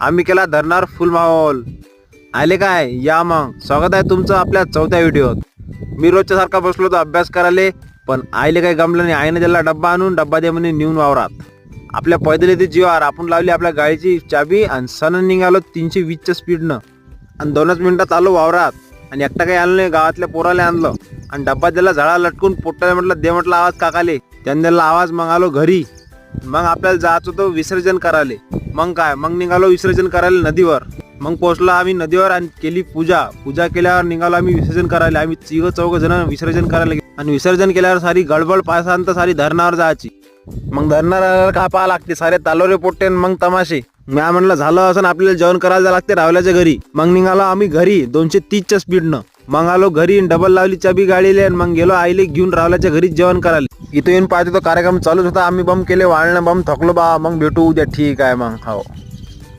आम्ही केला धरणार फुल माहोल. आले काय? या मग स्वागत आहे तुमचं आपल्या 4थ्या व्हिडिओत. मी रोजच्या सारखा बसलो होतो अभ्यास करायला, पण आईले काही गमलं नाही. आईने त्याला डब्बा आणून डब्बा दे म्हणे नेऊन वावरात. आपल्या पैदल येते जीवार आपण लावली आपल्या गाडीची चाबी आणि सन निघालो 320च्या स्पीडनं आणि 2च मिनिटात आलो वावरात. आणि एकटा काही आलं नाही, गावातल्या पोराला आणलं आणि डब्बा दिला झाडा लटकून पोट्टाला म्हटलं दे म्हटलं आवाज काकाले. त्यांनी दिला आवाज. मग आलो घरी. मग आपल्याला जायचं होतं विसर्जन करायला. मग काय मग निघालो विसर्जन करायला नदीवर. मग पोहोचलो आम्ही नदीवर आणि केली पूजा केल्यावर निघालो आम्ही विसर्जन करायला. आम्ही 3-4 जण विसर्जन करायला गेलो आणि विसर्जन केल्यावर सारी गडबड पायसांत सारी धरणावर जायची. मग धरणावर का पाहा लागते सारे तालोरे पोट्टे मग तमाशे. मी म्हणलं झालं असं आपल्याला जेवण करायला जायला लागते रावल्याच्या घरी. मग निघालो आम्ही घरी 230च्या स्पीडनं. मग आलो घरी डबल लावली चाबी गाडीले आणि मग गेलो आईले घेऊन रावल्याच्या घरी जेवण करायला. इथं येऊन पाहतो तो कार्यक्रम चालूच होता. आम्ही बम केले वाळणं बम थकलो बा. मग भेटू उद्या. ठीक आहे मग हो.